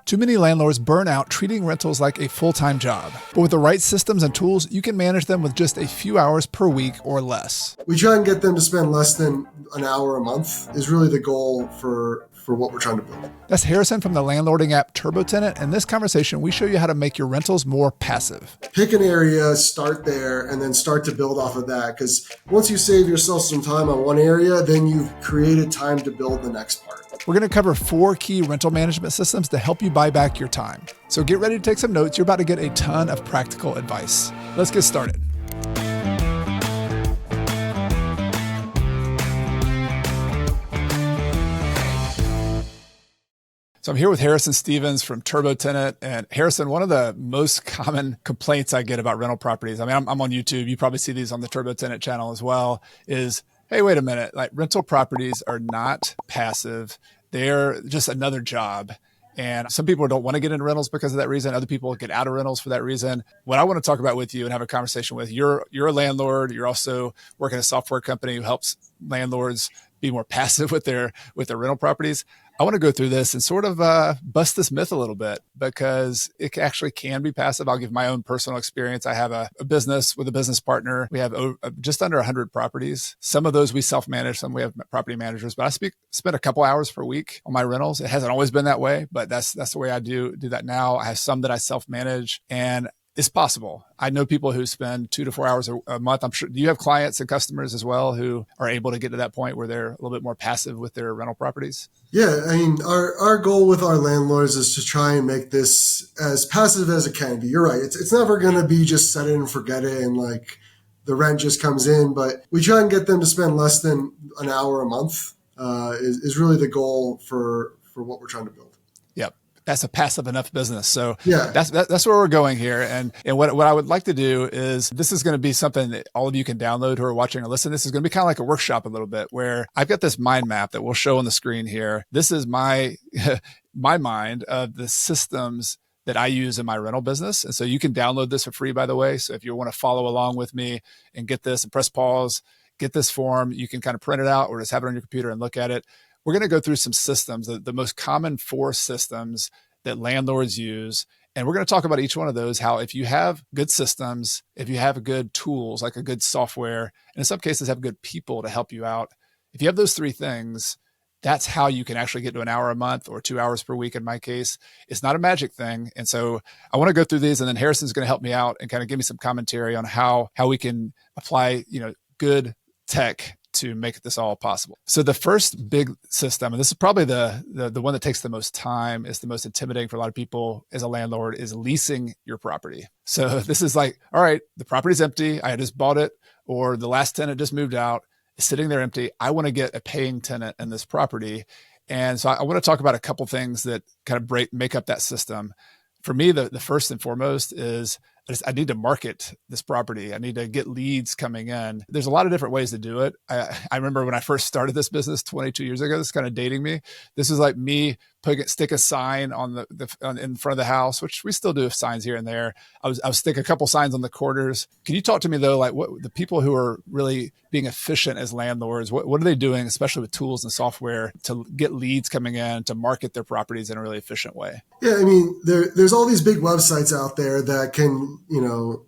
Too many landlords burn out treating rentals like a full-time job. But with the right systems and tools, you can manage them with just a few hours per week or less. We try and get them to spend less than an hour a month is really the goal for what we're trying to build. That's Harrison from the landlording app TurboTenant. In this conversation, we show you how to make your rentals more passive. Pick an area, start there, and then start to build off of that. Because once you save yourself some time on one area, then you've created time to build the next part. We're going to cover 4 key rental management systems to help you buy back your time. So get ready to take some notes. You're about to get a ton of practical advice. Let's get started. So I'm here with Harrison Stevens from TurboTenant. And Harrison, one of the most common complaints I get about rental properties, I mean, I'm on YouTube, you probably see these on the TurboTenant channel as well, is, hey, wait a minute, like rental properties are not passive. They're just another job. And some people don't want to get into rentals because of that reason. Other people get out of rentals for that reason. What I want to talk about with you and have a conversation with, you're a landlord. You're also working at a software company who helps landlords be more passive with their rental properties. I want to go through this and sort of bust this myth a little bit because it actually can be passive. I'll give my own personal experience. I have a business with a business partner. We have just under 100 properties. Some of those we self-manage, some we have property managers, but I spend a couple hours per week on my rentals. It hasn't always been that way, but that's the way I do that now. I have some that I self-manage, and it's possible. I know people who spend 2 to 4 hours a month. I'm sure, do you have clients and customers as well who are able to get to that point where they're a little bit more passive with their rental properties? Yeah, I mean, our goal with our landlords is to try and make this as passive as it can be. You're right. It's never going to be just set it and forget it and like the rent just comes in, but we try and get them to spend less than an hour a month is really the goal for what we're trying to build. Yep. That's a passive enough business. So yeah, that's where we're going here. And what I would like to do is, this is going to be something that all of you can download who are watching or listen. This is going to be kind of like a workshop a little bit where I've got this mind map that we'll show on the screen here. This is my mind of the systems that I use in my rental business. And so you can download this for free, by the way. So if you want to follow along with me and get this and press pause, get this form, you can kind of print it out or just have it on your computer and look at it. We're going to go through some systems, the most common 4 systems that landlords use. And we're going to talk about each one of those, how if you have good systems, if you have good tools, like a good software, and in some cases have good people to help you out, if you have those 3 things, that's how you can actually get to an hour a month or 2 hours per week in my case. It's not a magic thing. And so I want to go through these, and then Harrison's going to help me out and kind of give me some commentary on how we can apply, good tech to make this all possible. So the first big system, and this is probably the one that takes the most time, is the most intimidating for a lot of people as a landlord, is leasing your property. So this is like, all right, the property's empty. I just bought it, or the last tenant just moved out. It's sitting there empty. I want to get a paying tenant in this property. And so I want to talk about a couple things that kind of make up that system. For me, the first and foremost is I need to market this property. I need to get leads coming in. There's a lot of different ways to do it. I remember when I first started this business 22 years ago, this is kind of dating me. This is like me stick a sign on in front of the house, which we still do have signs here and there. I would stick a couple signs on the corners. Can you talk to me though, like what the people who are really being efficient as landlords, what are they doing, especially with tools and software, to get leads coming in, to market their properties in a really efficient way? Yeah, I mean, there's all these big websites out there that can,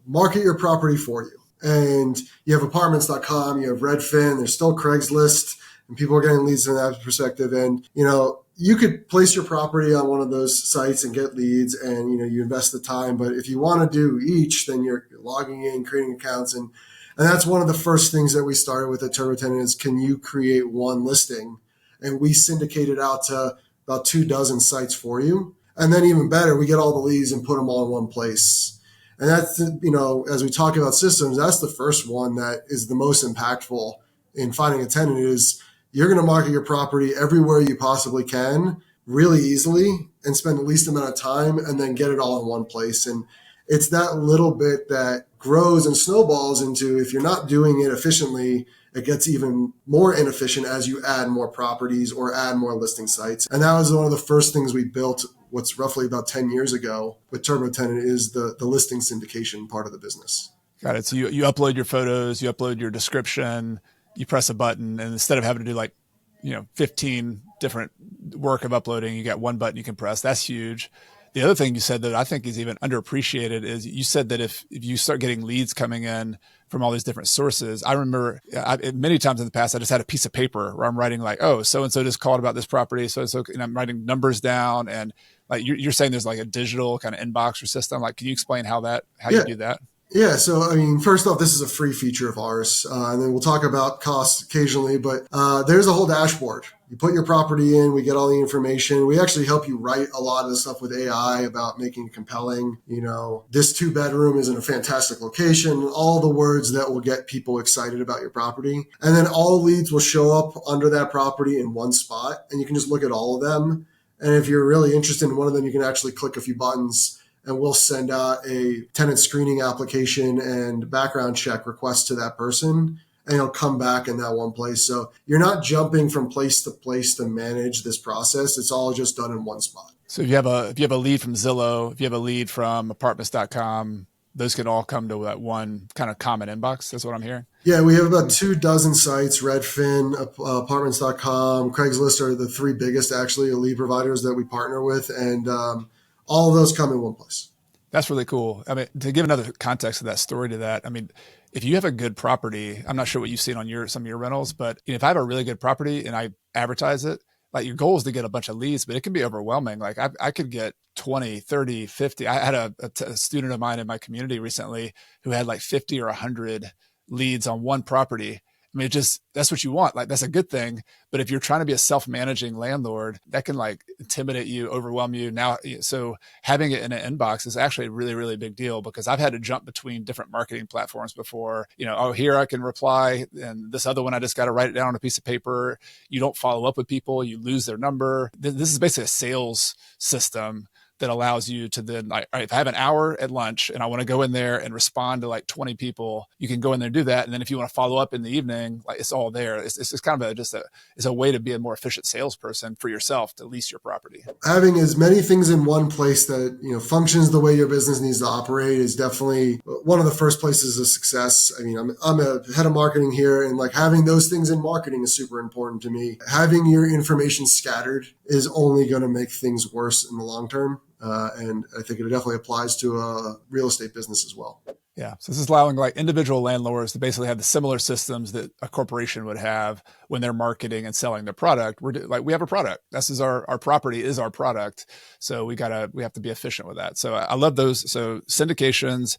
market your property for you. And you have apartments.com, you have Redfin, there's still Craigslist, and people are getting leads from that perspective. And, you could place your property on one of those sites and get leads, and, you invest the time. But if you want to do each, then you're logging in, creating accounts. And that's one of the first things that we started with at TurboTenant is, can you create one listing? And we syndicate it out to about 24 sites for you. And then even better, we get all the leads and put them all in one place. And that's, as we talk about systems, that's the first one that is the most impactful in finding a tenant. Is you're going to market your property everywhere you possibly can really easily and spend the least amount of time and then get it all in one place. And it's that little bit that grows and snowballs into, if you're not doing it efficiently, it gets even more inefficient as you add more properties or add more listing sites. And that was one of the first things we built, what's roughly about 10 years ago with TurboTenant, is the listing syndication part of the business. Got it. So you upload your photos, you upload your description, you press a button, and instead of having to do like 15 different work of uploading. You got one button you can press. That's huge. The other thing you said that I think is even underappreciated is you said that if you start getting leads coming in from all these different sources, I remember many times in the past, I just had a piece of paper where I'm writing like, oh, so-and-so just called about this property. So-and-so, and I'm writing numbers down. And like you're saying there's like a digital kind of inbox or system. Like, can you explain how you do that? Yeah. So, I mean, first off, this is a free feature of ours. And then we'll talk about costs occasionally, but there's a whole dashboard. You put your property in, we get all the information. We actually help you write a lot of the stuff with AI about making it compelling. This 2-bedroom is in a fantastic location, all the words that will get people excited about your property. And then all leads will show up under that property in one spot, and you can just look at all of them. And if you're really interested in one of them, you can actually click a few buttons and we'll send out a tenant screening application and background check request to that person, and it'll come back in that one place. So you're not jumping from place to place to manage this process. It's all just done in one spot. So if you have a lead from Zillow, if you have a lead from apartments.com, those can all come to that one kind of common inbox. That's what I'm hearing. Yeah, we have about 24 sites. Redfin, apartments.com, Craigslist are the 3 biggest actually lead providers that we partner with. And all of those come in one place. That's really cool. I mean, to give another context of that story to that, I mean, if you have a good property, I'm not sure what you've seen on some of your rentals, but if I have a really good property and I advertise it, like your goal is to get a bunch of leads, but it can be overwhelming. Like I could get 20, 30, 50. I had a student of mine in my community recently who had like 50 or 100 leads on one property. I mean, that's what you want. Like, that's a good thing. But if you're trying to be a self-managing landlord, that can like intimidate you, overwhelm you. Now, so having it in an inbox is actually a really, really big deal, because I've had to jump between different marketing platforms before. Here I can reply, and this other one I just got to write it down on a piece of paper. You don't follow up with people, you lose their number. This is basically a sales system that allows you to then, like, all right, if I have an hour at lunch and I want to go in there and respond to like 20 people, you can go in there and do that. And then if you want to follow up in the evening, like, it's all there. It's kind of it's a way to be a more efficient salesperson for yourself to lease your property. Having as many things in one place that, functions the way your business needs to operate is definitely one of the first places of success. I mean, I'm a head of marketing here, and like having those things in marketing is super important to me. Having your information scattered is only going to make things worse in the long term. And I think it definitely applies to a real estate business as well. Yeah. So this is allowing like individual landlords to basically have the similar systems that a corporation would have when they're marketing and selling their product. We have a product. This is our property is our product. So we have to be efficient with that. So I love those. So syndications,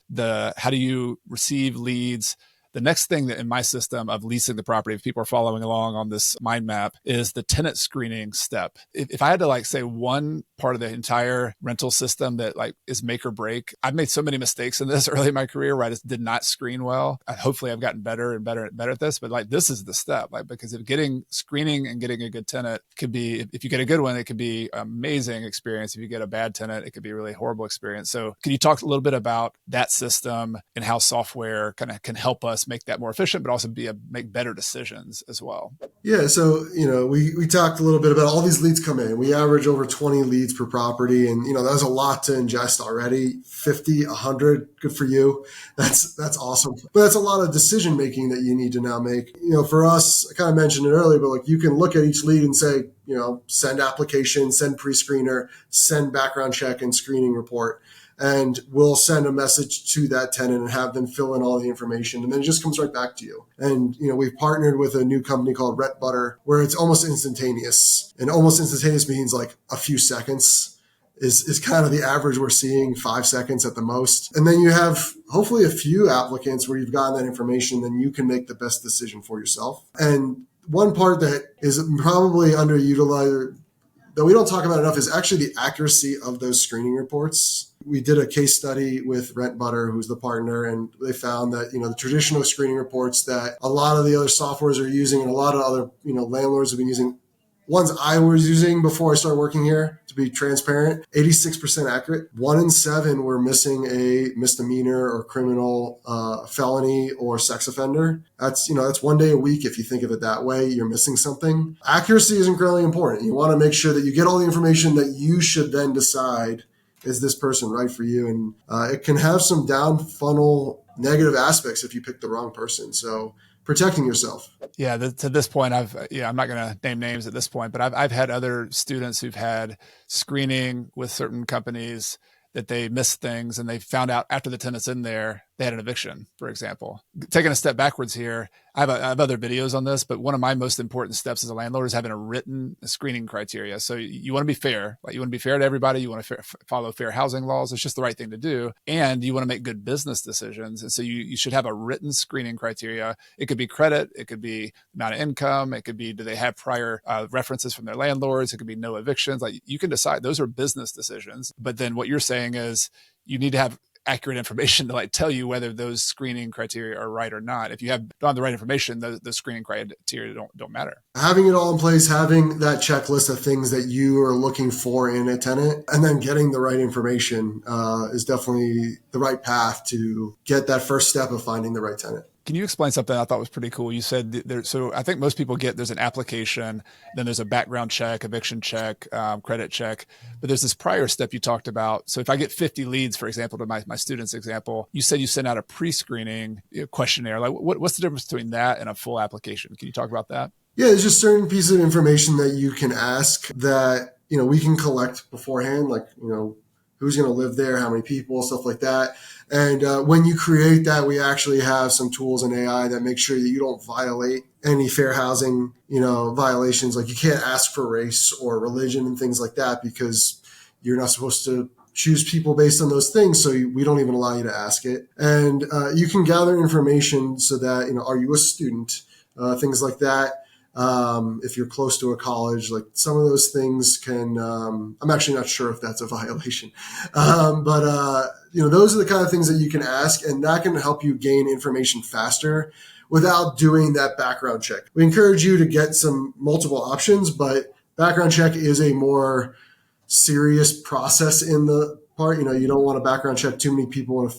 how do you receive leads? The next thing that in my system of leasing the property, if people are following along on this Mindmap, is the tenant screening step. If I had to like say one part of the entire rental system that like is make or break, I've made so many mistakes in this early in my career where I just did not screen well. Hopefully I've gotten better and better and better at this, but like this is the step, like, because if getting screening and getting a good tenant could be, if you get a good one, it could be amazing experience. If you get a bad tenant, it could be a really horrible experience. So can you talk a little bit about that system and how software kind of can help us make that more efficient, but also make better decisions as well? Yeah. So, we talked a little bit about all these leads come in. We average over 20 leads per property. And, that was a lot to ingest already. 50, 100, good for you. That's awesome. But that's a lot of decision making that you need to now make. For us, I kind of mentioned it earlier, but like you can look at each lead and say, send application, send pre-screener, send background check and screening report. And we'll send a message to that tenant and have them fill in all the information. And then it just comes right back to you. And, we've partnered with a new company called Rent Butter, where it's almost instantaneous. And almost instantaneous means like a few seconds is kind of the average we're seeing, 5 seconds at the most. And then you have hopefully a few applicants where you've gotten that information, then you can make the best decision for yourself. And one part that is probably underutilized that we don't talk about enough is actually the accuracy of those screening reports. We did a case study with Rent Butter, who's the partner, and they found that, the traditional screening reports that a lot of the other softwares are using and a lot of other, landlords have been using, ones I was using before I started working here, to be transparent, 86% accurate. 1 in 7 were missing a misdemeanor or criminal felony or sex offender. That's 1 day a week. If you think of it that way, you're missing something. Accuracy is incredibly important. You want to make sure that you get all the information that you should then decide, is this person right for you? And it can have some down funnel negative aspects if you pick the wrong person. So protecting yourself. Yeah, to this point, I'm not going to name names at this point, but I've had other students who've had screening with certain companies that they missed things, and they found out after the tenant's in there, they had an eviction, for example. Taking a step backwards here, I have other videos on this, but one of my most important steps as a landlord is having a written screening criteria. So you want to be fair, like you want to be fair to everybody. You want to follow fair housing laws. It's just the right thing to do. And you want to make good business decisions. And so you should have a written screening criteria. It could be credit. It could be amount of income. It could be, do they have prior references from their landlords? It could be no evictions. Like you can decide. Those are business decisions. But then what you're saying is you need to have accurate information to like tell you whether those screening criteria are right or not. If you don't have the right information, the screening criteria don't matter. Having it all in place, having that checklist of things that you are looking for in a tenant, and then getting the right information is definitely the right path to get that first step of finding the right tenant. Can you explain something I thought was pretty cool? You said so I think most people there's an application, then there's a background check, eviction check, credit check, but there's this prior step you talked about. So if I get 50 leads, for example, to my student's example, you said you send out a pre-screening questionnaire. Like what's the difference between that and a full application? Can you talk about that? Yeah, there's just certain pieces of information that you can ask that, we can collect beforehand, like, who's going to live there, how many people, stuff like that. And when you create that, we actually have some tools in AI that make sure that you don't violate any fair housing, violations. Like you can't ask for race or religion and things like that because you're not supposed to choose people based on those things. So we don't even allow you to ask it. And you can gather information so that, are you a student? Things like that. If you're close to a college, like some of those things can, I'm actually not sure if that's a violation. But those are the kind of things that you can ask, and that can help you gain information faster without doing that background check. We encourage you to get some multiple options, but background check is a more serious process in the part. You don't want to background check too many people and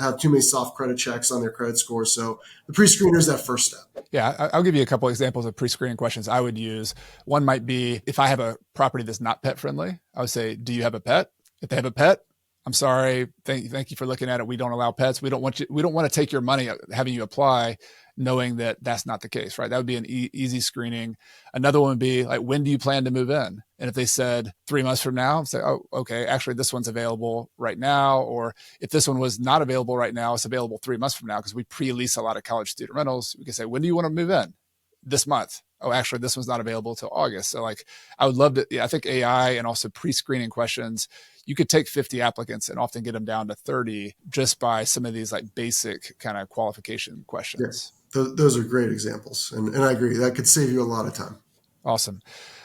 have too many soft credit checks on their credit score. So the pre-screener is that first step. Yeah, I'll give you a couple examples of pre-screening questions I would use. One might be, if I have a property that's not pet friendly, I would say, do you have a pet? If they have a pet, I'm sorry. Thank you for looking at it. We don't allow pets. We don't want to take your money having you apply, knowing that that's not the case, right? That would be an easy screening. Another one would be like, when do you plan to move in? And if they said 3 months from now, say, oh, okay, actually this one's available right now. Or if this one was not available right now, it's available 3 months from now because we pre-lease a lot of college student rentals. We can say, when do you want to move in? This month. Oh, actually, this one's not available till August. So like, I would love to, I think AI and also pre-screening questions, you could take 50 applicants and often get them down to 30 just by some of these like basic kind of qualification questions. Yeah, those are great examples. And I agree, that could save you a lot of time. Awesome.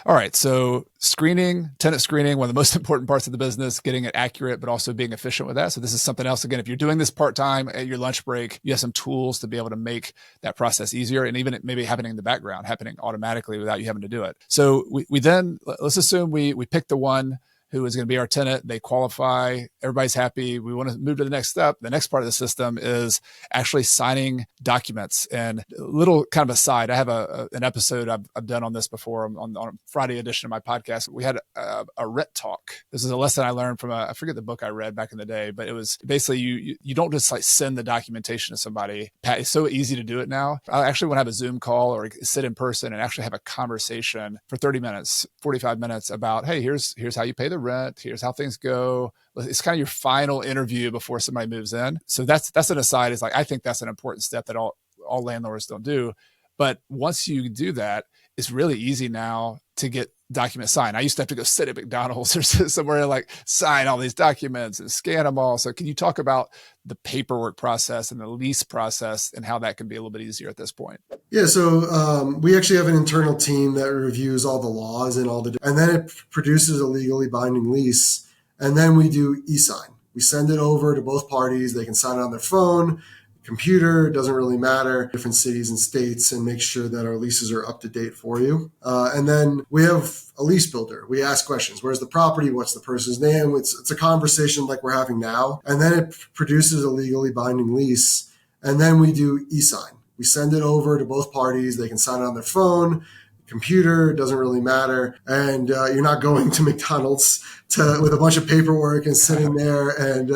All right. So tenant screening, one of the most important parts of the business, getting it accurate, but also being efficient with that. So this is something else. Again, if you're doing this part-time at your lunch break, you have some tools to be able to make that process easier. And even it maybe happening in the background, happening automatically without you having to do it. So we then, let's assume we pick the one who is going to be our tenant. They qualify. Everybody's happy. We want to move to the next step. The next part of the system is actually signing documents. And a little kind of aside, I have an episode I've done on this before on a Friday edition of my podcast. We had a RET talk. This is a lesson I learned from I forget the book I read back in the day, but it was basically you don't just like send the documentation to somebody. It's so easy to do it now. I actually want to have a Zoom call or sit in person and actually have a conversation for 30 minutes, 45 minutes about, hey, here's how you pay the rent. Here's how things go. It's kind of your final interview before somebody moves in. So that's an aside. Is like, I think that's an important step that all landlords don't do. But once you do that, it's really easy now to get documents signed. I used to have to go sit at McDonald's or somewhere and like sign all these documents and scan them all. So can you talk about the paperwork process and the lease process and how that can be a little bit easier at this point? Yeah. So we actually have an internal team that reviews all the laws and and then it produces a legally binding lease. And then we do e-sign. We send it over to both parties. They can sign it on their phone, computer, it doesn't really matter, different cities and states, and make sure that our leases are up to date for you. And then we have a lease builder. We ask questions. Where's the property? What's the person's name? It's a conversation like we're having now. And then it produces a legally binding lease. And then we do e-sign. We send it over to both parties. They can sign it on their phone, computer. It doesn't really matter. And you're not going to McDonald's with a bunch of paperwork and sitting there. And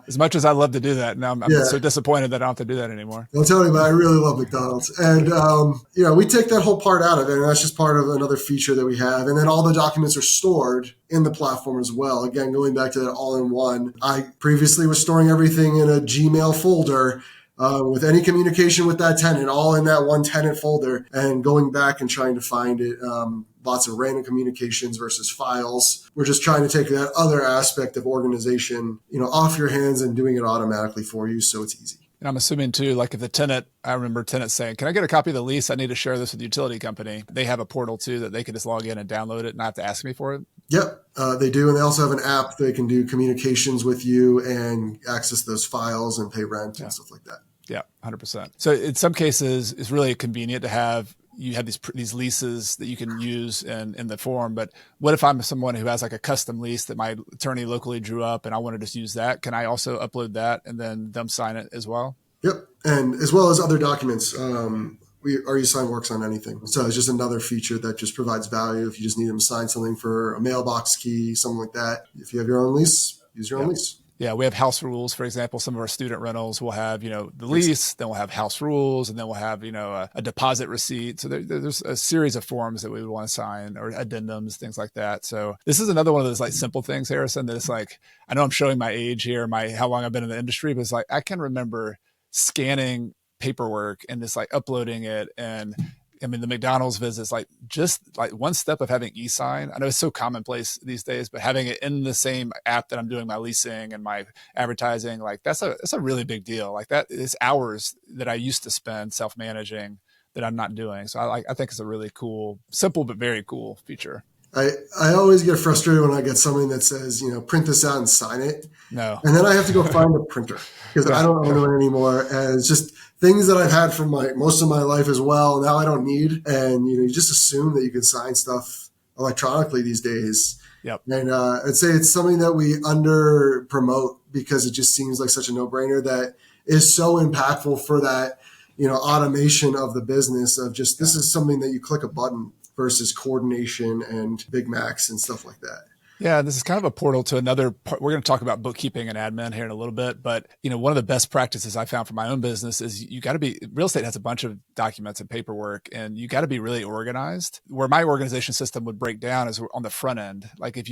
as much as I love to do that, now I'm so disappointed that I don't have to do that anymore. I'll tell you, but I really love McDonald's. And, we take that whole part out of it. And that's just part of another feature that we have. And then all the documents are stored in the platform as well. Again, going back to that all-in-one. I previously was storing everything in a Gmail folder with any communication with that tenant, all in that one tenant folder, and going back and trying to find it. Lots of random communications versus files. We're just trying to take that other aspect of organization, off your hands and doing it automatically for you, so it's easy. And I'm assuming too, like if the tenant, I remember tenants saying, can I get a copy of the lease? I need to share this with the utility company. They have a portal too that they can just log in and download it and not have to ask me for it. Yep, they do. And they also have an app they can do communications with you and access those files and pay rent and stuff like that. Yeah, 100%. So in some cases, it's really convenient to have these leases that you can use in the form. But what if I'm someone who has like a custom lease that my attorney locally drew up and I want to just use that? Can I also upload that and then them sign it as well? Yep. And as well as other documents. Our e-sign works on anything. So it's just another feature that just provides value. If you just need them to sign something for a mailbox key, something like that. If you have your own lease, use your own lease. Yeah, we have house rules. For example, some of our student rentals will have, the lease, then we'll have house rules, and then we'll have, a deposit receipt. So there's a series of forms that we would want to sign or addendums, things like that. So this is another one of those like simple things, Harrison, that it's like, I know I'm showing my age here, how long I've been in the industry, but it's like, I can remember scanning paperwork and just like uploading it. And I mean, the McDonald's visits, like just like one step of having e-sign. I know it's so commonplace these days, but having it in the same app that I'm doing my leasing and my advertising, like that's a really big deal. Like that is hours that I used to spend self-managing that I'm not doing. So I think it's a really cool, simple, but very cool feature. I always get frustrated when I get something that says, print this out and sign it. No. And then I have to go find a printer because I don't own it anymore. And it's just things that I've had for most of my life as well. Now I don't need. And, you just assume that you can sign stuff electronically these days. Yep. And I'd say it's something that we under promote because it just seems like such a no-brainer that is so impactful for that, automation of the business of just, this is something that you click a button versus coordination and Big Macs and stuff like that. Yeah, this is kind of a portal to another part. We're going to talk about bookkeeping and admin here in a little bit, but one of the best practices I found for my own business is real estate has a bunch of documents and paperwork, and you got to be really organized. Where my organization system would break down is on the front end. Like if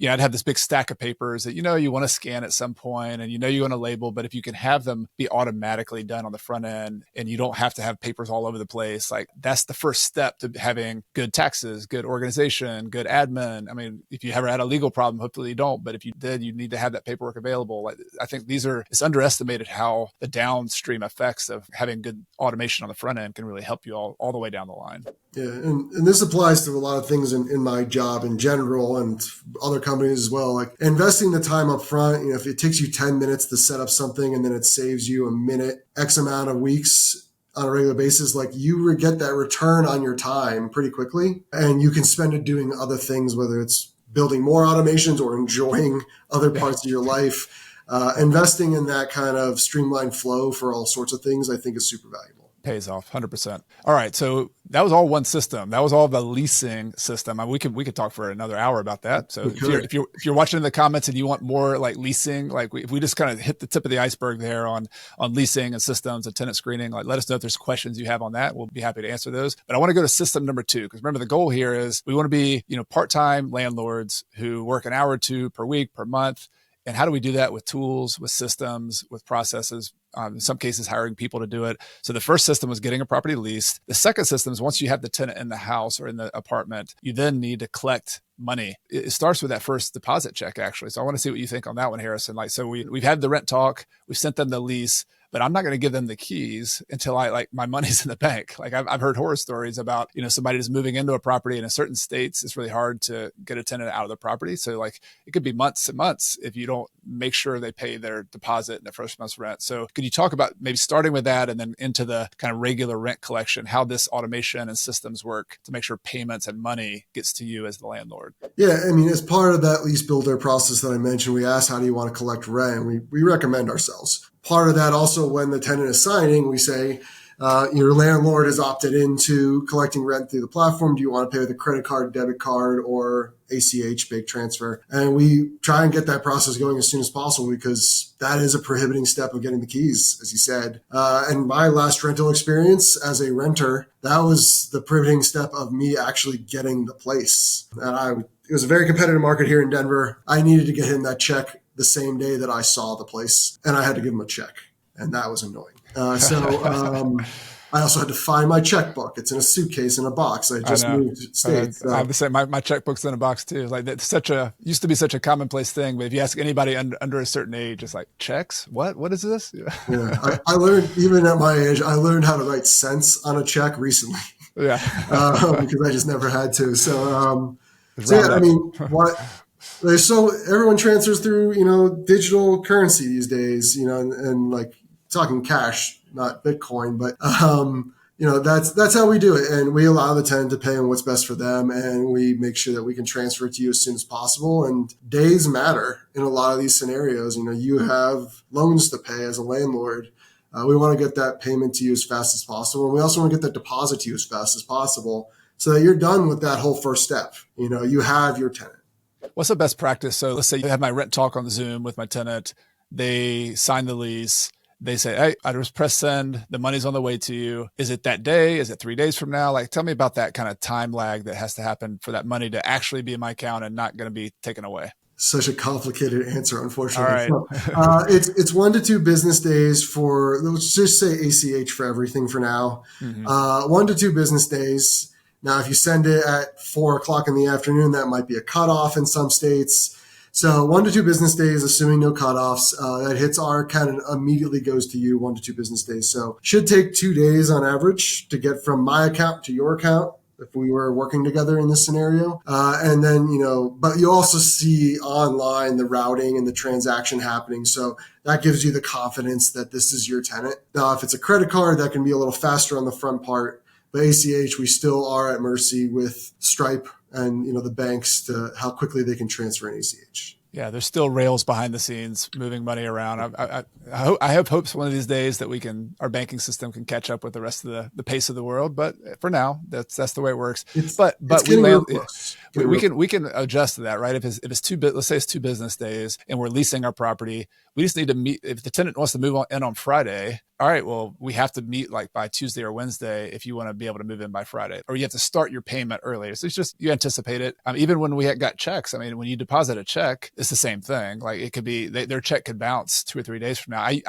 I'd have this big stack of papers that you want to scan at some point and you want to label, but if you can have them be automatically done on the front end and you don't have to have papers all over the place, like that's the first step to having good taxes, good organization, good admin. I mean, if you ever had a legal problem, hopefully you don't, but if you did, you need to have that paperwork available. Like, I think it's underestimated how the downstream effects of having good automation on the front end can really help you all the way down the line. Yeah, and this applies to a lot of things in my job in general and other companies as well. Like investing the time up front, if it takes you 10 minutes to set up something and then it saves you a minute, X amount of weeks on a regular basis, like you get that return on your time pretty quickly. And you can spend it doing other things, whether it's building more automations or enjoying other parts of your life. Investing in that kind of streamlined flow for all sorts of things, I think is super valuable. Pays off 100%. All right. So that was all one system. That was all the leasing system. I mean, we could talk for another hour about that. So if you're watching in the comments and you want more like leasing, like if we just kind of hit the tip of the iceberg there on leasing and systems and tenant screening, like let us know if there's questions you have on that. We'll be happy to answer those. But I want to go to system number 2, because remember the goal here is we want to be, part-time landlords who work an hour or two per week, per month. And how do we do that with tools, with systems, with processes? In some cases, hiring people to do it. So the first system was getting a property leased. The second system is once you have the tenant in the house or in the apartment, you then need to collect money. It starts with that first deposit check, actually. So I want to see what you think on that one, Harrison. Like, so we've had the rent talk, we've sent them the lease, but I'm not going to give them the keys until my money's in the bank. Like I've heard horror stories about, somebody just moving into a property in certain states. It's really hard to get a tenant out of the property. So like it could be months and months if you don't make sure they pay their deposit and their first month's rent. So could you talk about maybe starting with that and then into the kind of regular rent collection, how this automation and systems work to make sure payments and money gets to you as the landlord? Yeah. I mean, as part of that lease builder process that I mentioned, we asked, how do you want to collect rent? We recommend ourselves. Part of that also, when the tenant is signing, we say, Your landlord has opted into collecting rent through the platform. Do you want to pay with a credit card, debit card, or ACH, bank transfer? And we try and get that process going as soon as possible because that is a prohibiting step of getting the keys, as you said. And my last rental experience as a renter, that was the prohibiting step of me actually getting the place. And it was a very competitive market here in Denver. I needed to get him that check the same day that I saw the place, and I had to give him a check, and that was annoying. I also had to find my checkbook. It's in a suitcase in a box. I just moved states. I have to say my checkbook's in a box too. Like that's used to be such a commonplace thing. But if you ask anybody under a certain age, it's like checks. What is this? Yeah, I learned even at my age. I learned how to write cents on a check recently. Yeah, because I just never had to. So yeah, I mean, everyone transfers through digital currency these days. And like talking cash, not Bitcoin, but that's how we do it. And we allow the tenant to pay on what's best for them. And we make sure that we can transfer it to you as soon as possible. And days matter in a lot of these scenarios. You have loans to pay as a landlord. We want to get that payment to you as fast as possible. And we also want to get that deposit to you as fast as possible so that you're done with that whole first step. You have your tenant. What's the best practice? So let's say you have my rent talk on Zoom with my tenant. They sign the lease. They say, hey, I just press send. The money's on the way to you. Is it that day? Is it 3 days from now? Like, tell me about that kind of time lag that has to happen for that money to actually be in my account and not going to be taken away. Such a complicated answer, unfortunately. All right. So, it's 1 to 2 business days for, let's just say ACH for everything for now. Mm-hmm. 1 to 2 business days. Now, if you send it at 4:00 in the afternoon, that might be a cutoff in some states. So 1 to 2 business days, assuming no cutoffs, that hits our account and immediately goes to you 1 to 2 business days. So should take 2 days on average to get from my account to your account if we were working together in this scenario. And then, but you also see online the routing and the transaction happening. So that gives you the confidence that this is your tenant. Now, if it's a credit card, that can be a little faster on the front part. But ACH, we still are at mercy with Stripe and the banks to how quickly they can transfer an ACH. Yeah, there's still rails behind the scenes moving money around. I have hopes one of these days that our banking system can catch up with the rest of the pace of the world. But for now, that's the way it works. But we can adjust to that, right? If it's let's say it's 2 business days and we're leasing our property, we just need to meet. If the tenant wants to move in on Friday, all right, well, we have to meet like by Tuesday or Wednesday if you want to be able to move in by Friday, or you have to start your payment earlier. So it's just, you anticipate it. Even when we got checks, when you deposit a check, it's the same thing. Like it could be, their check could bounce 2 or 3 days from now. I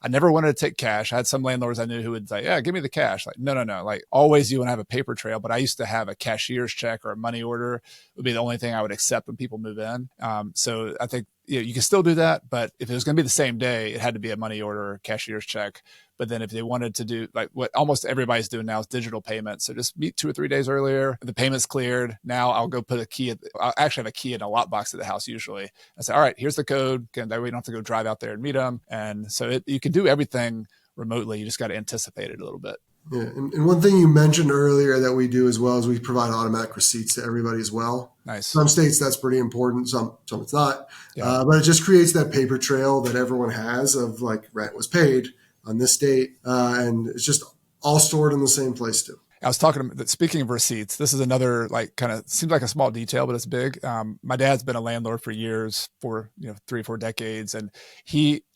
never wanted to take cash. I had some landlords I knew who would say, yeah, give me the cash. Like, no. Like always you want to have a paper trail, but I used to have a cashier's check or a money order would be the only thing I would accept when people move in. So I think, you can still do that, but if it was going to be the same day, it had to be a money order or cashier's check. But then if they wanted to do like what almost everybody's doing now is digital payments. So just meet 2 or 3 days earlier. The payment's cleared. Now I'll go put a key. I'll actually have a key in a lockbox at the house usually. I say, all right, here's the code. That way we don't have to go drive out there and meet them. And so you can do everything remotely. You just got to anticipate it a little bit. Yeah. And one thing you mentioned earlier that we do as well is we provide automatic receipts to everybody as well. Nice. Some states that's pretty important. Some it's not. Yeah. But it just creates that paper trail that everyone has of like rent was paid on this date. And it's just all stored in the same place too. I was speaking of receipts, this is another kind of seems like a small detail, but it's big. My dad's been a landlord for years, for 3 or 4 decades. And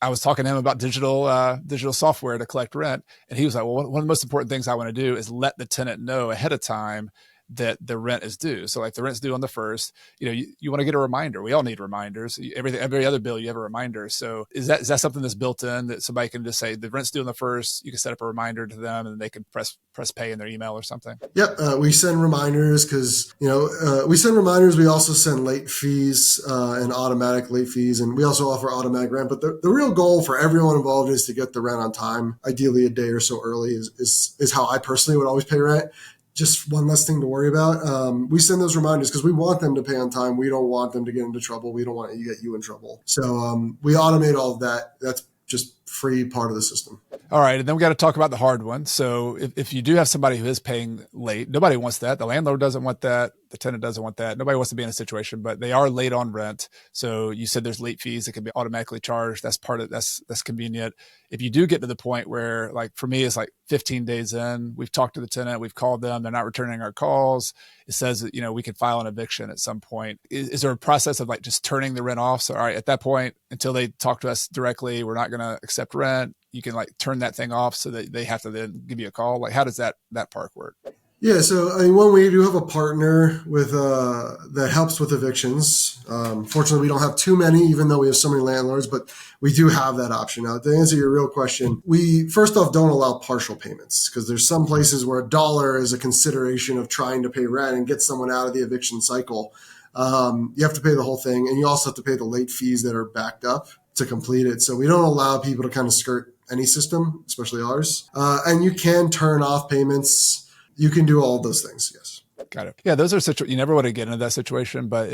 I was talking to him about digital software to collect rent. And he was like, well, one of the most important things I want to do is let the tenant know ahead of time that the rent is due. So like the rent's due on the 1st, you want to get a reminder. We all need reminders. Every other bill, you have a reminder. So is that something that's built in that somebody can just say the rent's due on the 1st, you can set up a reminder to them and they can press pay in their email or something? Yep. We send reminders because, we send reminders. We also send late fees and automatic late fees. And we also offer automatic rent. But the real goal for everyone involved is to get the rent on time. Ideally a day or so early is how I personally would always pay rent. Just one less thing to worry about. We send those reminders because we want them to pay on time. We don't want them to get into trouble. We don't want to get you in trouble. So we automate all of that. That's just free part of the system. All right. And then we got to talk about the hard one. So if you do have somebody who is paying late, nobody wants that. The landlord doesn't want that. The tenant doesn't want that. Nobody wants to be in a situation, but they are late on rent. So you said there's late fees that can be automatically charged. That's part of that's convenient. If you do get to the point where, like for me, it's like 15 days in, we've talked to the tenant, we've called them, they're not returning our calls. It says that, we can file an eviction at some point. Is there a process of like just turning the rent off? So, all right, at that point, until they talk to us directly, we're not going to accept rent. You can like turn that thing off so that they have to then give you a call. Like, how does that part work? Yeah, so I mean, one way we do have a partner with that helps with evictions. Fortunately, we don't have too many, even though we have so many landlords, but we do have that option. Now, to answer your real question, we first off don't allow partial payments because there's some places where $1 is a consideration of trying to pay rent and get someone out of the eviction cycle. You have to pay the whole thing, and you also have to pay the late fees that are backed up to complete it. So we don't allow people to kind of skirt any system, especially ours. And you can turn off payments. You can do all those things, yes. Got it. Yeah, those are you never want to get into that situation, but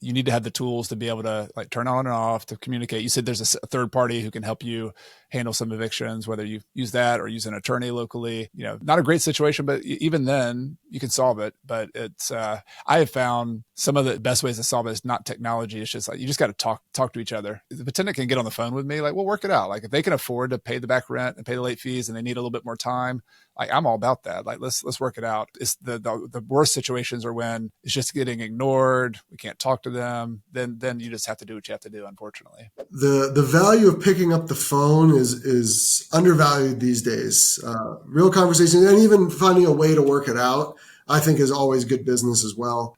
you need to have the tools to be able to like turn on and off, to communicate. You said there's a third party who can help you handle some evictions, whether you use that or use an attorney locally. Not a great situation, but even then you can solve it. But it's I have found some of the best ways to solve it is not technology. It's just like you just got to talk to each other. If the tenant can get on the phone with me, like we'll work it out. Like if they can afford to pay the back rent and pay the late fees and they need a little bit more time, like I'm all about that. Like let's work it out. It's the worst situations are when it's just getting ignored. We can't talk to them. Then you just have to do what you have to do, unfortunately. The value of picking up the phone is undervalued these days. Real conversation and even finding a way to work it out, I think, is always good business as well.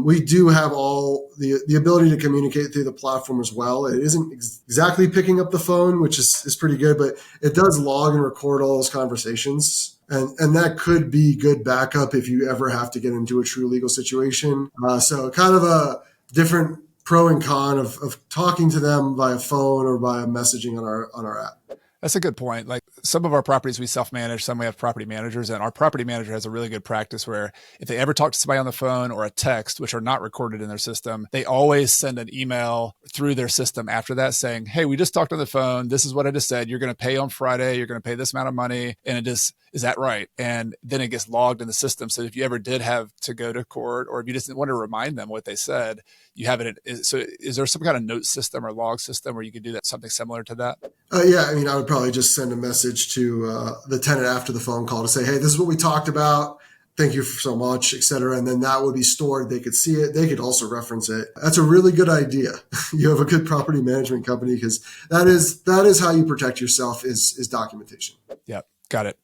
We do have all the ability to communicate through the platform as well. It isn't exactly picking up the phone, which is pretty good, but it does log and record all those conversations. And that could be good backup if you ever have to get into a true legal situation. So kind of a different pro and con of talking to them via phone or via messaging on our app. That's a good point. Like some of our properties we self-manage, some we have property managers, and our property manager has a really good practice where if they ever talk to somebody on the phone or a text, which are not recorded in their system, they always send an email through their system after that saying, hey, we just talked on the phone. This is what I just said. You're going to pay on Friday. You're going to pay this amount of money. And is that right? And then it gets logged in the system. So if you ever did have to go to court or if you just want to remind them what they said, you have it. So is there some kind of note system or log system where you could do that, something similar to that? Yeah, I mean, I would probably just send a message to the tenant after the phone call to say, hey, this is what we talked about. Thank you so much, et cetera. And then that would be stored. They could see it. They could also reference it. That's a really good idea. You have a good property management company because that is how you protect yourself is documentation. Yeah, got it.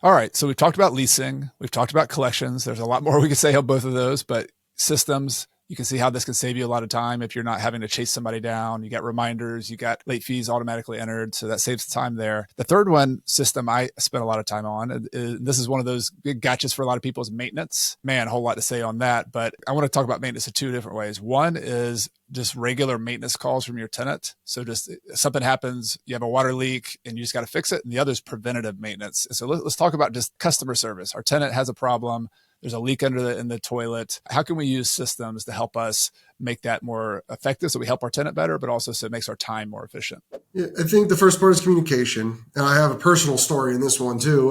All right. So we've talked about leasing. We've talked about collections. There's a lot more we could say on both of those, but systems, you can see how this can save you a lot of time if you're not having to chase somebody down. You got reminders, you got late fees automatically entered. So that saves time there. The third one system I spent a lot of time on, this is one of those big gotchas for a lot of people, is maintenance. Man, a whole lot to say on that, but I want to talk about maintenance in two different ways. One is just regular maintenance calls from your tenant. So just something happens, you have a water leak and you just got to fix it. And the other is preventative maintenance. So let's talk about just customer service. Our tenant has a problem. There's a leak in the toilet. How can we use systems to help us make that more effective so we help our tenant better, but also so it makes our time more efficient? Yeah, I think the first part is communication. And I have a personal story in this one too.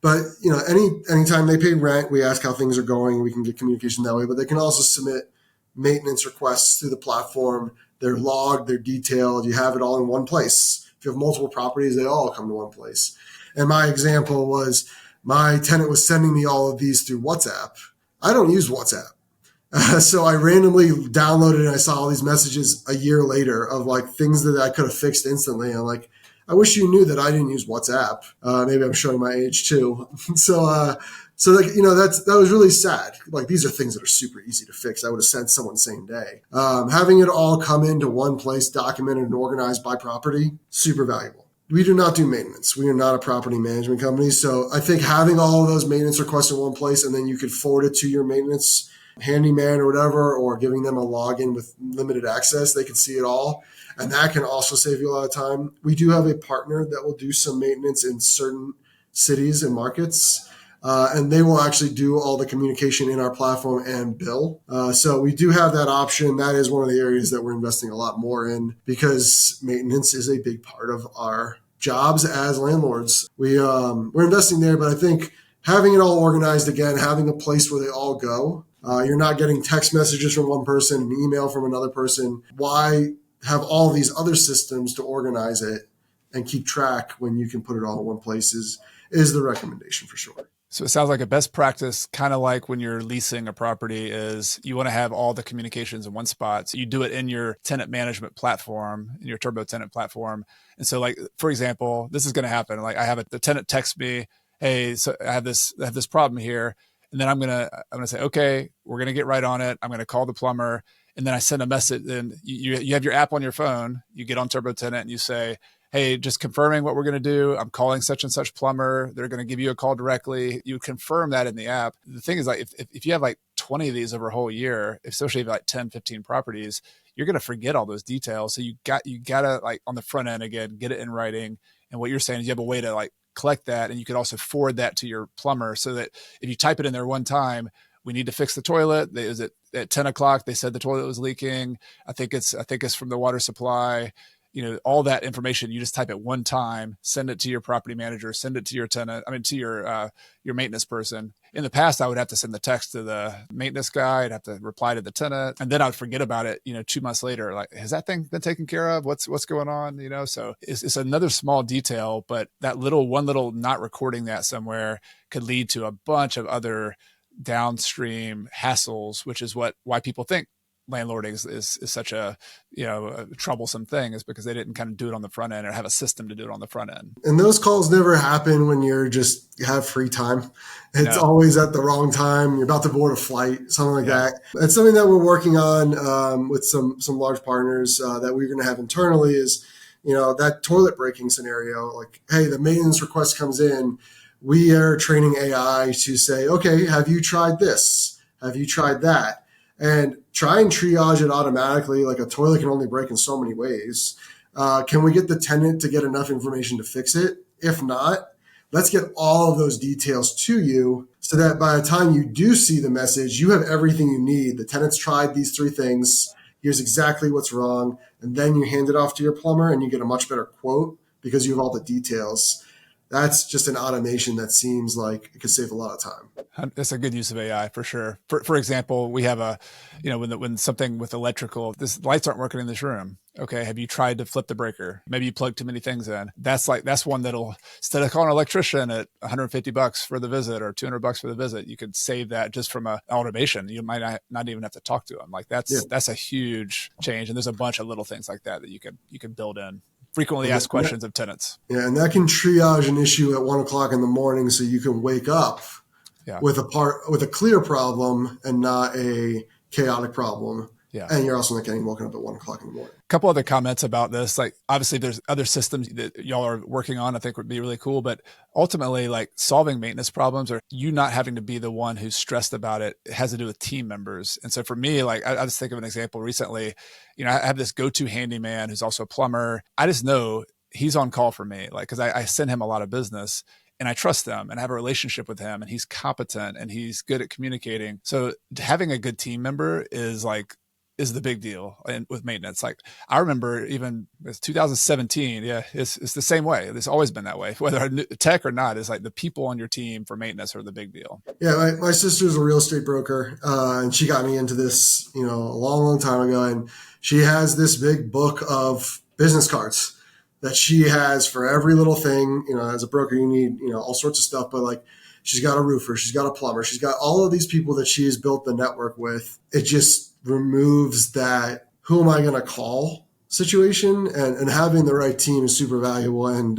But anytime they pay rent, we ask how things are going. We can get communication that way, but they can also submit maintenance requests through the platform. They're logged, they're detailed. You have it all in one place. If you have multiple properties, they all come to one place. And my example was, my tenant was sending me all of these through WhatsApp. I don't use WhatsApp. So I randomly downloaded and I saw all these messages a year later of like things that I could have fixed instantly. I'm like, I wish you knew that I didn't use WhatsApp. Maybe I'm showing my age too. So that was really sad. Like these are things that are super easy to fix. I would have sent someone same day. Having it all come into one place, documented and organized by property, super valuable. We do not do maintenance. We are not a property management company. So I think having all of those maintenance requests in one place and then you could forward it to your maintenance handyman or whatever, or giving them a login with limited access, they can see it all. And that can also save you a lot of time. We do have a partner that will do some maintenance in certain cities and markets. and they will actually do all the communication in our platform and bill. So we do have that option. That is one of the areas that we're investing a lot more in because maintenance is a big part of our jobs as landlords. We're investing there, but I think having it all organized again, having a place where they all go. You're not getting text messages from one person, an email from another person. Why have all these other systems to organize it and keep track when you can put it all in one place is the recommendation for sure. So it sounds like a best practice, kind of like when you're leasing a property, is you want to have all the communications in one spot. So you do it in your tenant management platform, in your TurboTenant platform. And so, like, for example, this is going to happen. Like, I have the tenant text me, "Hey, so I have this problem here," and then I'm gonna say, "Okay, we're gonna get right on it. I'm gonna call the plumber." And then I send a message. And you have your app on your phone. You get on TurboTenant and you say, "Hey, just confirming what we're going to do. I'm calling such and such plumber. They're going to give you a call directly." You confirm that in the app. The thing is, like, if you have like 20 of these over a whole year, especially if you have like 10, 15 properties, you're going to forget all those details. So you gotta, like, on the front end, again, get it in writing. And what you're saying is you have a way to, like, collect that, and you could also forward that to your plumber so that if you type it in there one time, "We need to fix the toilet. Is it at 10 o'clock? They said the toilet was leaking. I think it's from the water supply." All that information, you just type it one time, send it to your property manager, send it to your tenant, to your maintenance person. In the past, I would have to send the text to the maintenance guy. I'd have to reply to the tenant, and then I'd forget about it, 2 months later. Like, has that thing been taken care of? What's going on? So it's another small detail, but that one little not recording that somewhere could lead to a bunch of other downstream hassles, which is why people think landlording is such a troublesome thing, is because they didn't kind of do it on the front end or have a system to do it on the front end. And those calls never happen when you have free time. It's always at the wrong time. You're about to board a flight, something like that. It's something that we're working on with some large partners that we're going to have internally is, that toilet breaking scenario. Like, hey, the maintenance request comes in. We are training AI to say, okay, have you tried this? Have you tried that? And try and triage it automatically. Like, a toilet can only break in so many ways. Can we get the tenant to get enough information to fix it? If not, let's get all of those details to you so that by the time you do see the message, you have everything you need. The tenant's tried these 3 things. Here's exactly what's wrong. And then you hand it off to your plumber and you get a much better quote because you have all the details. That's just an automation that seems like it could save a lot of time. That's a good use of AI for sure. For example, we have when something with electrical, this lights aren't working in this room. Okay, have you tried to flip the breaker? Maybe you plugged too many things in. That's one that'll, instead of calling an electrician at $150 for the visit or $200 for the visit, you could save that just from a automation. You might not even have to talk to them. Like, that's a huge change. And there's a bunch of little things like that you can build in. Frequently asked questions of tenants. Yeah, and that can triage an issue at 1 o'clock in the morning, so you can wake up with a clear problem and not a chaotic problem. Yeah. And you're also not getting woken up at 1 o'clock in the morning. A couple other comments about this. Like, obviously there's other systems that y'all are working on, I think would be really cool, but ultimately, like, solving maintenance problems or you not having to be the one who's stressed about it has to do with team members. And so for me, like, I just think of an example recently, I have this go-to handyman who's also a plumber. I just know he's on call for me, like, cause I send him a lot of business and I trust him and have a relationship with him, and he's competent and he's good at communicating. So having a good team member is the big deal. And with maintenance, like, I remember even it's 2017. Yeah, it's the same way. It's always been that way, whether tech or not. Is like the people on your team for maintenance are the big deal. Yeah, my sister's a real estate broker, and she got me into this, a long time ago. And she has this big book of business cards that she has for every little thing. As a broker, you need all sorts of stuff, but like, she's got a roofer, she's got a plumber, she's got all of these people that she has built the network with. It just removes that who am I going to call situation, and having the right team is super valuable. And,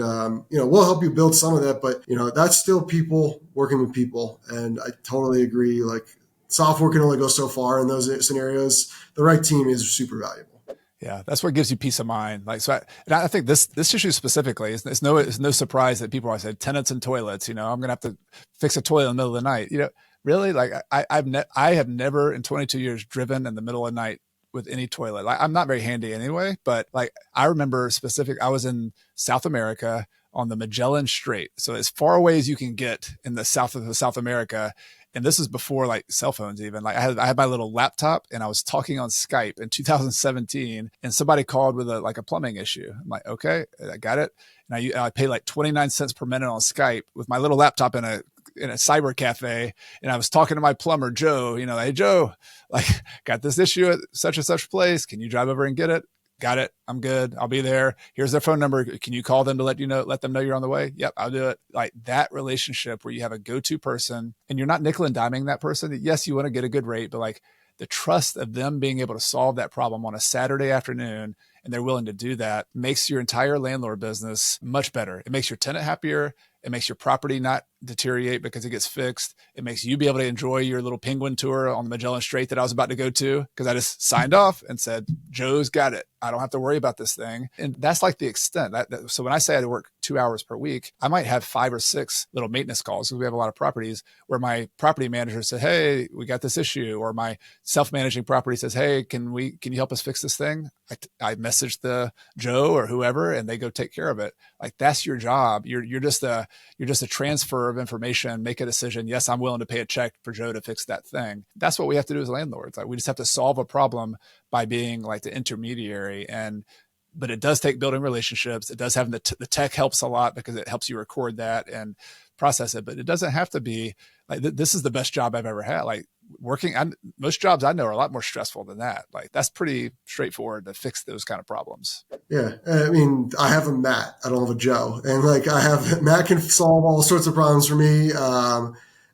we'll help you build some of that, but that's still people working with people. And I totally agree. Like, software can only go so far in those scenarios. The right team is super valuable. Yeah, that's what gives you peace of mind. Like, so I think this issue specifically it's no surprise that people always say tenants and toilets. I'm going to have to fix a toilet in the middle of the night. Really, like, I have never in 22 years driven in the middle of the night with any toilet. Like, I'm not very handy anyway, but like, I remember I was in South America. on the Magellan Strait. So as far away as you can get in the south of South America. And this is before like cell phones even. Like I had my little laptop and I was talking on Skype in 2017 and somebody called with a plumbing issue. I'm like, okay, I got it. And I pay like 29 cents per minute on Skype with my little laptop in a cyber cafe. And I was talking to my plumber, Joe, hey, Joe, like got this issue at such and such place. Can you drive over and get it? Got it. I'm good. I'll be there. Here's their phone number. Can you call them to let them know you're on the way? Yep, I'll do it. Like that relationship where you have a go-to person and you're not nickel and diming that person. Yes, you want to get a good rate, but like the trust of them being able to solve that problem on a Saturday afternoon and they're willing to do that makes your entire landlord business much better. It makes your tenant happier. It makes your property not deteriorate because it gets fixed. It makes you be able to enjoy your little penguin tour on the Magellan Strait that I was about to go to because I just signed off and said, Joe's got it. I don't have to worry about this thing. And that's like the extent. So when I say I work 2 hours per week, I might have 5 or 6 little maintenance calls because we have a lot of properties where my property manager said, hey, we got this issue. Or my self-managing property says, hey, can you help us fix this thing? I message the Joe or whoever and they go take care of it. Like that's your job. You're just a transfer of information, make a decision. Yes, I'm willing to pay a check for Joe to fix that thing. That's what we have to do as landlords. Like we just have to solve a problem by being like the intermediary. But it does take building relationships. It does have the tech helps a lot because it helps you record that and process it. But it doesn't have to be like, this is the best job I've ever had. Like most jobs I know are a lot more stressful than that. Like that's pretty straightforward to fix those kind of problems. Yeah. I mean, I have a Matt, I don't have a Joe. And like Matt can solve all sorts of problems for me.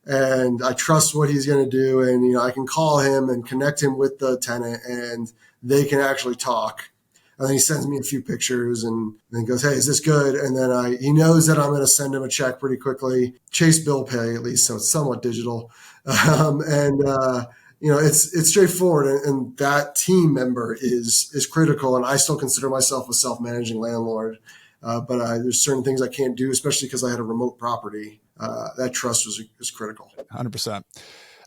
And I trust what he's going to do. And, I can call him and connect him with the tenant and they can actually talk. And then he sends me a few pictures and then goes, hey, is this good? And then he knows that I'm going to send him a check pretty quickly. Chase bill pay, at least, so it's somewhat digital. It's straightforward. And that team member is critical. And I still consider myself a self-managing landlord. But there's certain things I can't do, especially because I had a remote property. That trust was critical. 100%.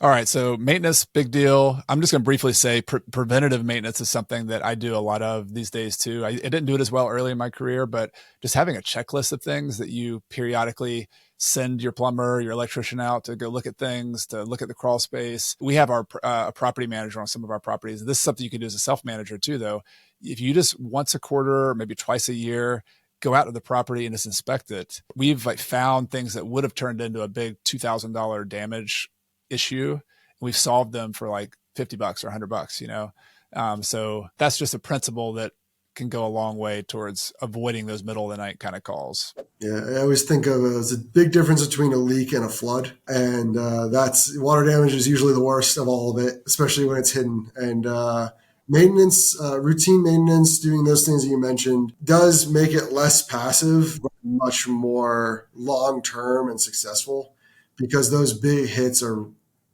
All right. So maintenance, big deal. I'm just going to briefly say preventative maintenance is something that I do a lot of these days too. I didn't do it as well early in my career, but just having a checklist of things that you periodically send your plumber, your electrician out to go look at things, to look at the crawl space. We have our property manager on some of our properties. This is something you can do as a self-manager too, though. If you just once a quarter, or maybe twice a year, go out to the property and just inspect it. We've found things that would have turned into a big $2,000 damage issue. We've solved them for like $50 or $100, So that's just a principle that can go a long way towards avoiding those middle of the night kind of calls. Yeah, I always think of it as a big difference between a leak and a flood. And that's water damage is usually the worst of all of it, especially when it's hidden. And maintenance, routine maintenance, doing those things that you mentioned does make it less passive, but much more long-term and successful because those big hits are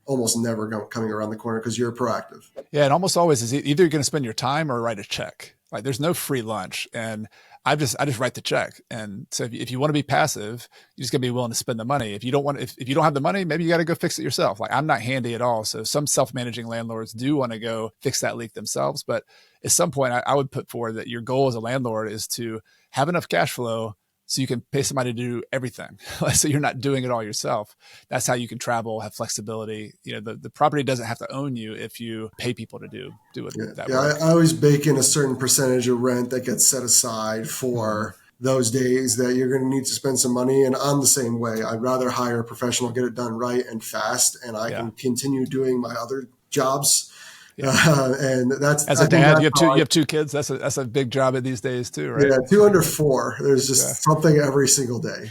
almost never coming around the corner because you're proactive. Yeah, and almost always is either you're going to spend your time or write a check. Like there's no free lunch. And I just write the check. And so if you want to be passive, you just got to be willing to spend the money. If you don't have the money, maybe you got to go fix it yourself. Like I'm not handy at all. So some self-managing landlords do want to go fix that leak themselves. But at some point I would put forward that your goal as a landlord is to have enough cash flow so you can pay somebody to do everything. So you're not doing it all yourself. That's how you can travel, have flexibility. The property doesn't have to own you if you pay people to do it that way. I always bake in a certain percentage of rent that gets set aside for those days that you're going to need to spend some money. And I'm the same way. I'd rather hire a professional, get it done right and fast, and I can continue doing my other jobs. Yeah. And that's as a dad, you have two kids. That's a big job these days too, right? Yeah, 2 under 4. There's just something every single day,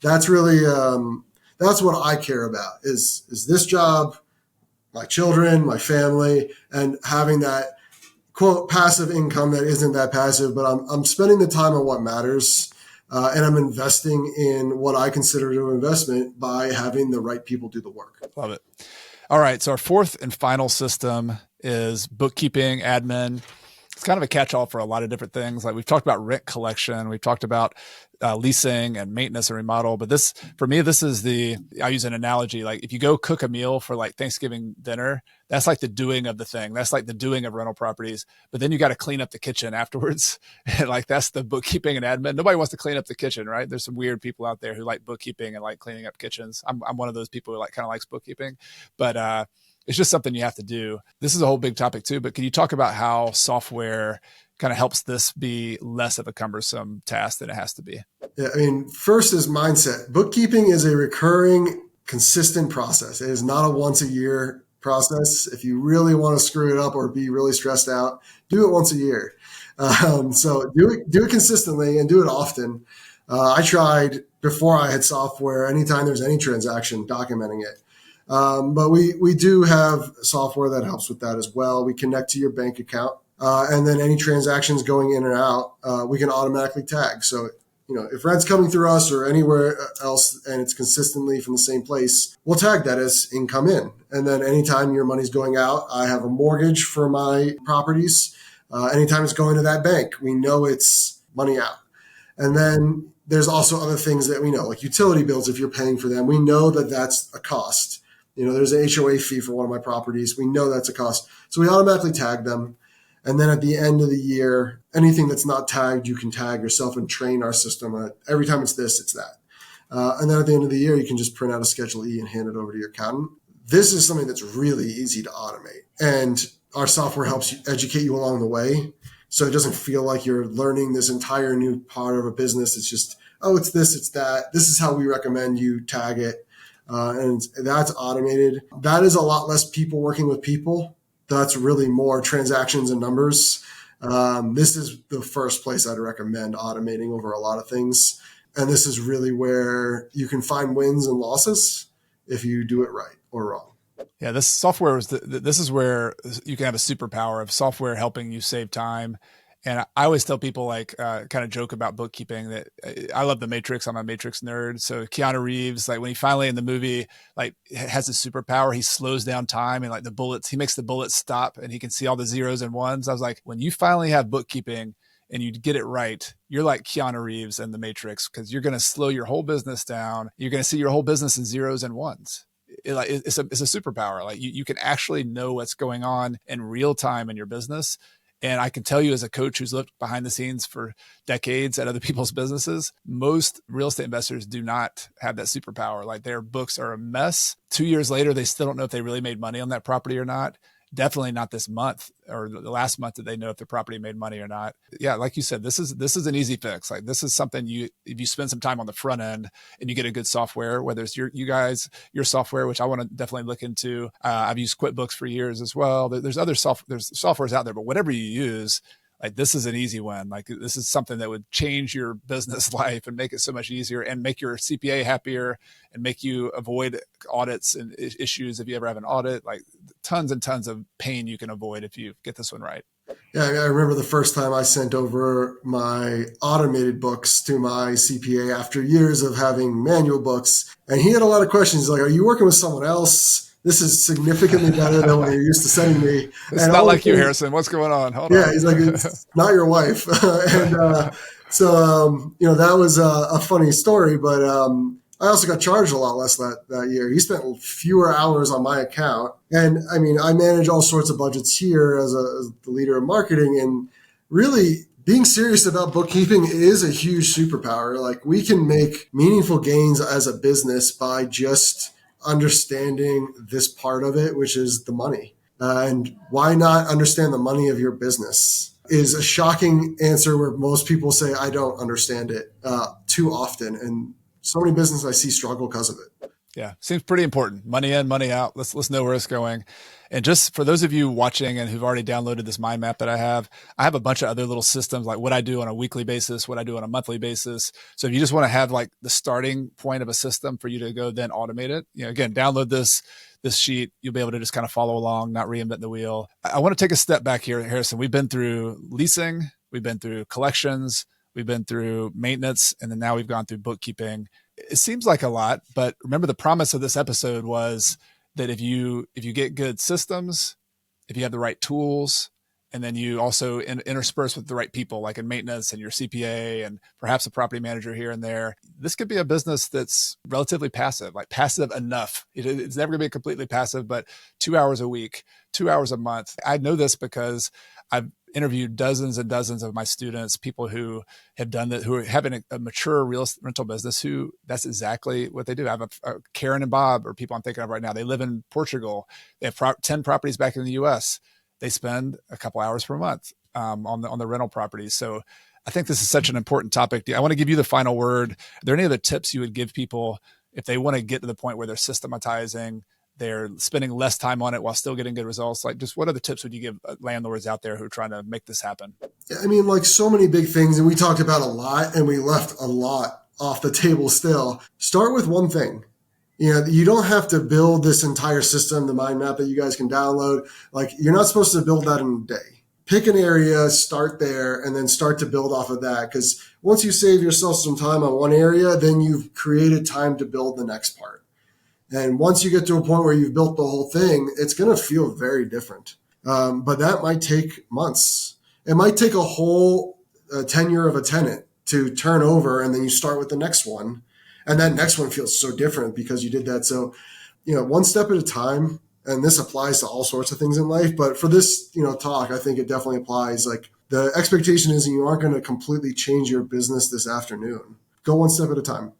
that's really that's what I care about. Is this job, my children, my family, and having that quote passive income that isn't that passive, but I'm spending the time on what matters, and I'm investing in what I consider an investment by having the right people do the work. Love it. All right. So our fourth and final system is bookkeeping, admin. It's kind of a catch-all for a lot of different things. Like we've talked about rent collection, we've talked about leasing and maintenance and remodel. But this, for me, this is I use an analogy. Like if you go cook a meal for like Thanksgiving dinner, that's like the doing of the thing. That's like the doing of rental properties. But then you got to clean up the kitchen afterwards. And like that's the bookkeeping and admin. Nobody wants to clean up the kitchen, right? There's some weird people out there who like bookkeeping and like cleaning up kitchens. I'm one of those people who like kind of likes bookkeeping. But it's just something you have to do. This is a whole big topic too, but can you talk about how software kind of helps this be less of a cumbersome task than it has to be? Yeah, I mean, first is mindset. Bookkeeping is a recurring, consistent process. It is not a once a year process. If you really want to screw it up or be really stressed out, do it once a year. So do it consistently and do it often. I tried before I had software, anytime there's any transaction, documenting it. But we do have software that helps with that as well. We connect to your bank account, and then any transactions going in and out, we can automatically tag. So, if rent's coming through us or anywhere else and it's consistently from the same place, we'll tag that as income in. And then anytime your money's going out, I have a mortgage for my properties. Anytime it's going to that bank, we know it's money out. And then there's also other things that we know, like utility bills, if you're paying for them, we know that that's a cost. There's an HOA fee for one of my properties. We know that's a cost. So we automatically tag them. And then at the end of the year, anything that's not tagged, you can tag yourself and train our system. Every time it's this, it's that. And then at the end of the year, you can just print out a Schedule E and hand it over to your accountant. This is something that's really easy to automate. And our software helps you educate you along the way. So it doesn't feel like you're learning this entire new part of a business. It's just, it's this, it's that. This is how we recommend you tag it. And that's automated. That is a lot less people working with people. That's really more transactions and numbers. This is the first place I'd recommend automating over a lot of things. And this is really where you can find wins and losses if you do it right or wrong. Yeah, this software this is where you can have a superpower of software helping you save time. And I always tell people, like, kind of joke about bookkeeping, that I love The Matrix. I'm a Matrix nerd. So Keanu Reeves, like when he finally in the movie, like has a superpower, he slows down time and like he makes the bullets stop and he can see all the zeros and ones. I was like, when you finally have bookkeeping and you get it right, you're like Keanu Reeves in The Matrix, because you're going to slow your whole business down. You're going to see your whole business in zeros and ones. It's a superpower. Like you can actually know what's going on in real time in your business. And I can tell you, as a coach who's looked behind the scenes for decades at other people's businesses, most real estate investors do not have that superpower. Like their books are a mess. 2 years later, they still don't know if they really made money on that property or not. Definitely not this month or the last month did they know if the property made money or not. Yeah, like you said, this is an easy fix. Like this is something if you spend some time on the front end and you get a good software, whether it's your software, which I want to definitely look into. I've used QuickBooks for years as well. There's other there's softwares out there, but whatever you use, like this is an easy one. Like this is something that would change your business life and make it so much easier and make your CPA happier and make you avoid audits and issues if you ever have an audit. Like tons and tons of pain you can avoid if you get this one right. Yeah, I remember the first time I sent over my automated books to my CPA after years of having manual books. And he had a lot of questions like, are you working with someone else? This is significally better than what you're used to sending me. It's not like you, Harrison. What's going on? Hold on. Yeah, he's like, it's not your wife. So that was a funny story, but I also got charged a lot less that year. He spent fewer hours on my account. And I mean, I manage all sorts of budgets here as the leader of marketing, and really being serious about bookkeeping is a huge superpower. Like we can make meaningful gains as a business by just understanding this part of it, which is the money. And why not understand the money of your business is a shocking answer where most people say, I don't understand it too often. And so many businesses I see struggle because of it. Yeah, seems pretty important. Money in, money out. Let's know where it's going. And just for those of you watching and who've already downloaded this mind map that I have a bunch of other little systems, like what I do on a weekly basis, what I do on a monthly basis. So if you just want to have like the starting point of a system for you to go then automate it, again, download this sheet. You'll be able to just kind of follow along, not reinvent the wheel. I want to take a step back here, Harrison. We've been through leasing, we've been through collections, we've been through maintenance, and then now we've gone through bookkeeping. It seems like a lot, but remember the promise of this episode was that if you get good systems, if you have the right tools, And then you also intersperse with the right people, like in maintenance and your CPA and perhaps a property manager here and there. This could be a business that's relatively passive, like passive enough. It's never going to be completely passive, but 2 hours a week, 2 hours a month. I know this because I've interviewed dozens and dozens of my students, people who have done that, who are having a mature real estate rental business, who that's exactly what they do. I have a Karen and Bob, or people I'm thinking of right now. They live in Portugal. They have 10 properties back in the US. They spend a couple hours per month on the rental properties. So I think this is such an important topic. I want to give you the final word. Are there any other tips you would give people if they want to get to the point where they're systematizing, they're spending less time on it while still getting good results? Like, just what other tips would you give landlords out there who are trying to make this happen? I mean, like so many big things, and we talked about a lot, and we left a lot off the table still. Start with one thing. You don't have to build this entire system, the mind map that you guys can download. Like, you're not supposed to build that in a day. Pick an area, start there, and then start to build off of that. Because once you save yourself some time on one area, then you've created time to build the next part. And once you get to a point where you've built the whole thing, it's going to feel very different. But that might take months. It might take a whole tenure of a tenant to turn over, and then you start with the next one. And that next one feels so different because you did that. So, one step at a time. And this applies to all sorts of things in life. But for this, talk, I think it definitely applies. Like, the expectation is you aren't going to completely change your business this afternoon. Go one step at a time.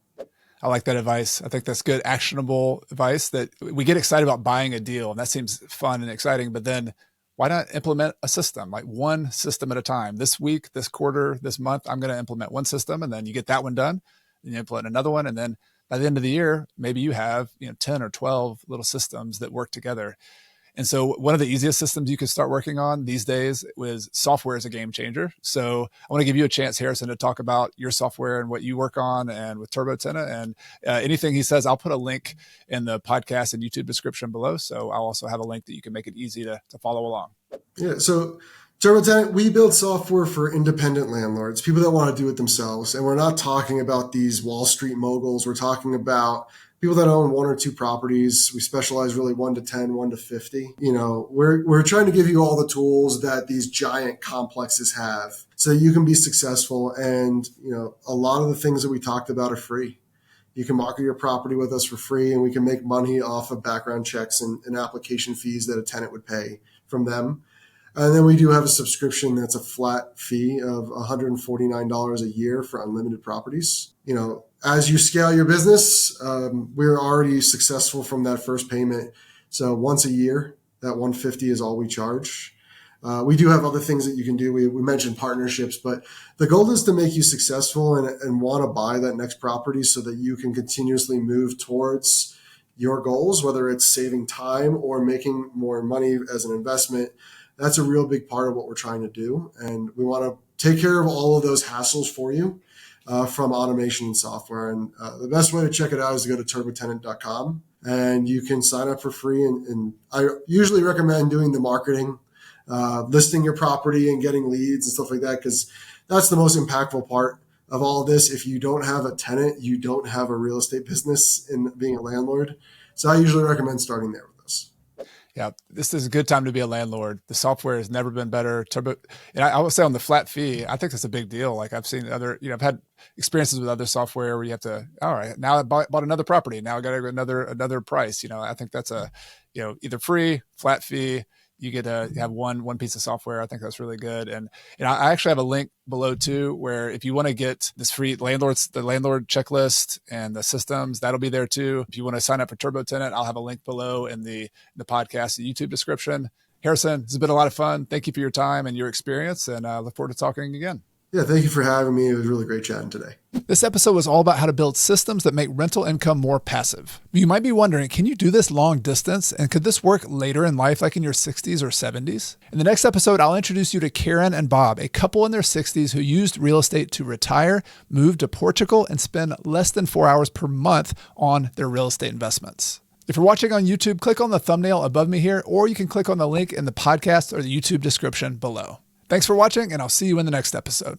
I like that advice. I think that's good, actionable advice. That we get excited about buying a deal, and that seems fun and exciting. But then why not implement a system, like one system at a time? This week, this quarter, this month, I'm going to implement one system, and then you get that one done. And you implement another one. And then by the end of the year, maybe you have 10 or 12 little systems that work together. And so one of the easiest systems you can start working on these days was software is a game changer. So I want to give you a chance, Harrison, to talk about your software and what you work on and with TurboTenant. And anything he says, I'll put a link in the podcast and YouTube description below. So I'll also have a link that you can make it easy to follow along. Yeah. So TurboTenant, we build software for independent landlords, people that want to do it themselves. And we're not talking about these Wall Street moguls. We're talking about people that own one or two properties. We specialize really 1 to 10, 1 to 50. We're trying to give you all the tools that these giant complexes have so you can be successful. And, a lot of the things that we talked about are free. You can market your property with us for free, and we can make money off of background checks and application fees that a tenant would pay from them. And then we do have a subscription that's a flat fee of $149 a year for unlimited properties. As you scale your business, we're already successful from that first payment. So once a year, that $150 is all we charge. We do have other things that you can do. We mentioned partnerships, but the goal is to make you successful and want to buy that next property so that you can continuously move towards your goals, whether it's saving time or making more money as an investment. That's a real big part of what we're trying to do. And we want to take care of all of those hassles for you from automation and software. And the best way to check it out is to go to TurboTenant.com, and you can sign up for free. And I usually recommend doing the marketing, listing your property and getting leads and stuff like that, because that's the most impactful part of all of this. If you don't have a tenant, you don't have a real estate business in being a landlord. So I usually recommend starting there. Yeah, this is a good time to be a landlord. The software has never been better. And I will say on the flat fee, I think that's a big deal. Like, I've seen I've had experiences with other software where you have to, all right, now I bought another property. Now I got to go another price. I think that's either free, flat fee. You get to have one piece of software. I think that's really good. And I actually have a link below too, where if you want to get this free the landlord checklist and the systems, that'll be there too. If you want to sign up for TurboTenant, I'll have a link below in the podcast and YouTube description. Harrison, this has been a lot of fun. Thank you for your time and your experience, and I look forward to talking again. Yeah, thank you for having me. It was really great chatting today. This episode was all about how to build systems that make rental income more passive. You might be wondering, can you do this long distance? And could this work later in life, like in your 60s or 70s? In the next episode, I'll introduce you to Karen and Bob, a couple in their 60s who used real estate to retire, move to Portugal, and spend less than 4 hours per month on their real estate investments. If you're watching on YouTube, click on the thumbnail above me here, or you can click on the link in the podcast or the YouTube description below. Thanks for watching, and I'll see you in the next episode.